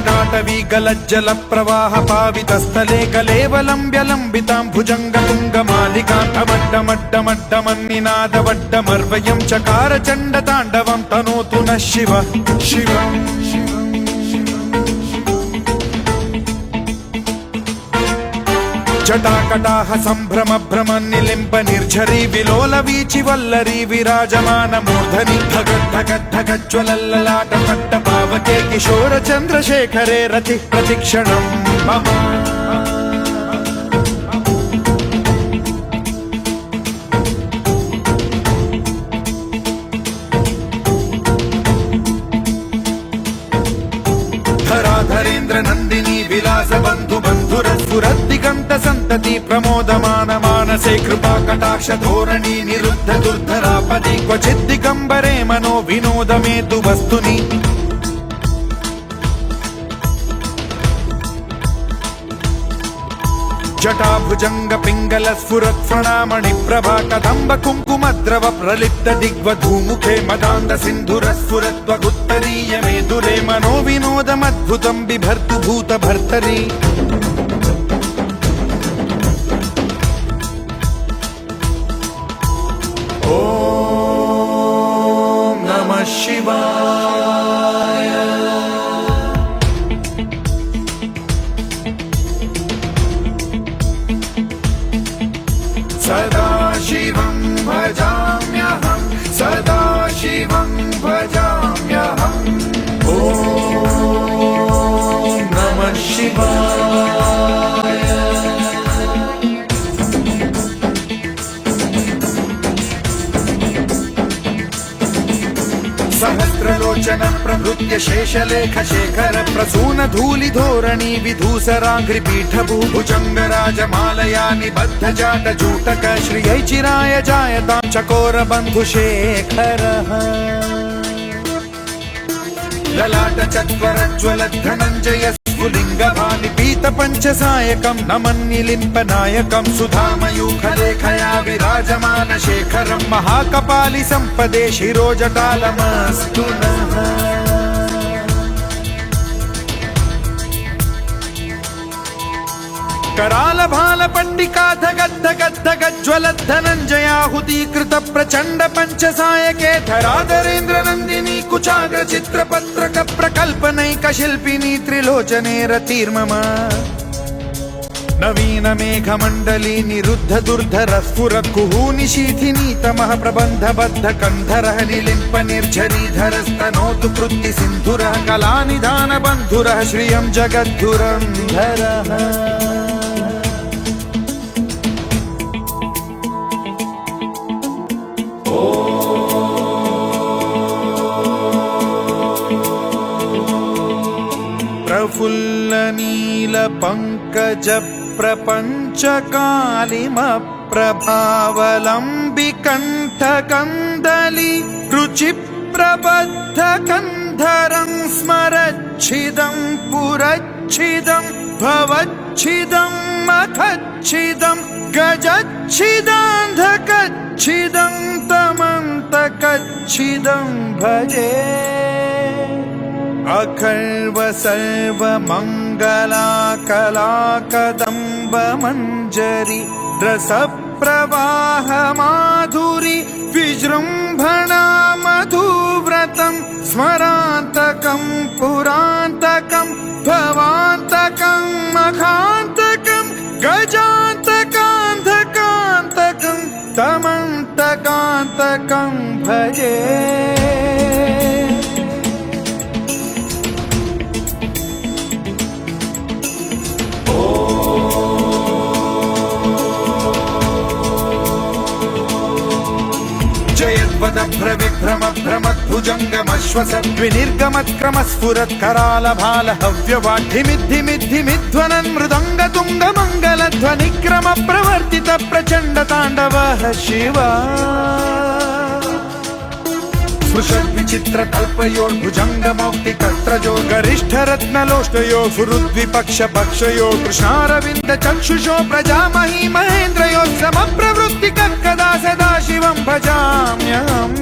जटाटवी गलज्जल प्रवाह पावितस्थले कलेवलम्ब्यलम्बितां भुजङ्गतुङ्गमालिकां अवड्डमड्डमड्डमन्निनादवड्डमर्वयं चकार चण्डताण्डवं तनोतु नः शिवः शिवम् जटाकटाह सम्भ्रम भ्रमन्निलिम्ब निर्झरी विलोल वीचि वल्लरी विराजमान मूर्धनि धगद्धगद्धगज्ज्वलल्ललाट पट्ट पावके किशोर चन्द्रशेखरे रति प्रतिक्षणं मम धराधरेन्द्र नन्दिनी विलास बन्धु बन्धुरस्फुरद्दिगन्त सन्तति प्रमोदमान मानसे कृपा कटाक्ष धोरणी निरुद्ध दुर्धरापदि क्वचिद्दिगम्बरे मनो विनोदमेतु वस्तुनि जटाभुजंग पिंगल स्फुरत् प्रणामणि प्रभा कदम्ब कुङ्कुमद्रव प्रलिप्त दिग्वधूमुखे मदान्ध सिन्धुर स्फुरत्वगुत्तरीय मेदुरे मनो विनोदमद्भुतं बिभर्तु भूत भर्तरि ॐ नमः शिवाय सदा शिवं भजाम्यहं सदा शिवं भजाम्यहम् ॐ नमः शिवाय सहस्रलोचन प्रभृत्य शेषलेख शेखर प्रसून धूलि धोरणी विधूसराघ्रि पीठभू भुजंगराजमालया निबद्ध जाट जूटक श्रियै चिराय जायतां चकोर बन्धु शेखरः ललाट चत्वरज्ज्वल धनञ्जय स्फुलिङ्गभानि पीत पञ्चसायकं नमन्निलिम्पनायकं सुधामयूखलेखया विराजमान शेखरं महाकपालि सम्पदे शिरोजटालमस्तु नः कराल भाल पंडिका धगद्धगद्धगज्ज्वलद्धनञ्जयाहुतीकृत प्रचण्ड पञ्चसायके धराधरेन्द्र नन्दिनी कुचाग्र चित्रपत्रक प्रकल्पनैक शिल्पिनी त्रिलोचने रतिर्मम नवीन मेघमण्डली निरुद्ध दुर्धर स्फुरत् कुहूनिशीथिनी तमः प्रबन्धबद्ध कन्धरः निलिम्प निर्झरीधरस्तनोतु कृत्ति सिन्धुरः कलानिधान बन्धुरः श्रियं जगद्धुरन्धरः प्रफुल्ल नील पंकज प्रपंच कालिम प्रभावलंबि कंठ कंदली रुचि प्रबद्ध कंधरं स्मरच्छिदं पुरच्छिदं भवच्छिदं मखच्छिदं गजच्छिदान्धकच्छिदं तमन्तकच्छिदं भजे अखर्व सर्व मंगला कला कदम्ब मंजरी रस प्रवाह माधुरी विजृंभणा मधुव्रतं स्मरान्तकं पुरान्तकं भवान्तकं मखान्तकं गजान्तकान्धकान्तकं तमन्तकान्तकं भजे विभ्रम भ्रमद्भुजङ्गमश्वसद्विनिर्गमत्क्रम स्फुरत् कराल भाल हव्यवाढ्धिमिद्धिमिद्धिमिध्वनन् मृदङ्ग तुङ्ग मङ्गलध्वनिक्रम प्रवर्तित प्रचण्ड ताण्डवः शिवा स्पृशद्विचित्र तल्पयोर्भुजङ्ग मौक्तिकस्त्रजो गरिष्ठ रत्नलोष्टयो सुहृद्विपक्ष पक्षयो कृष्णारविन्द चक्षुषो प्रजामही महेन्द्रयो समप्रवृत्ति कदा सदा शिवं भजाम्यहम्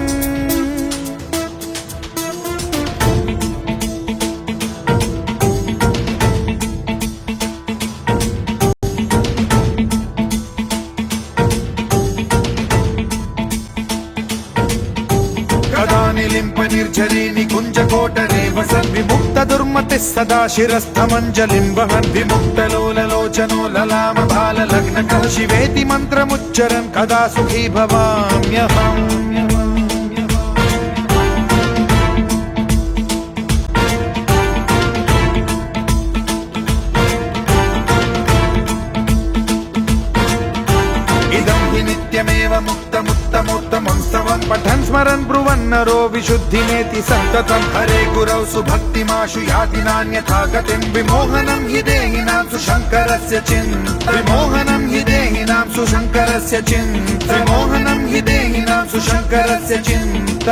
वसन् विमुक्त दुर्मतिः सदा शिरस्थमञ्जलिं वहन् विमुक्तलोललोचनो ललामभाललग्नकः शिवेति मन्त्रमुच्चरन् कदा सुखी भवाम्यहम् नित्यमेव मुक्तमुत्तमोत्तमं स्तवं पठन् स्मरन् ब्रुवन्नरो विशुद्धिमेति सन्ततं हरे गुरौ सुभक्तिमाशु याति नान्यथा गतिं विमोहनं हि देहिनां सुशङ्करस्य चिन्त विमोहनं हि देहिनां सुशङ्करस्य चिन्त विमोहनं हि देहिनां सुशङ्करस्य चिन्त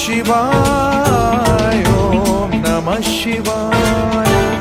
शिवाय, ॐ नमः शिवाय।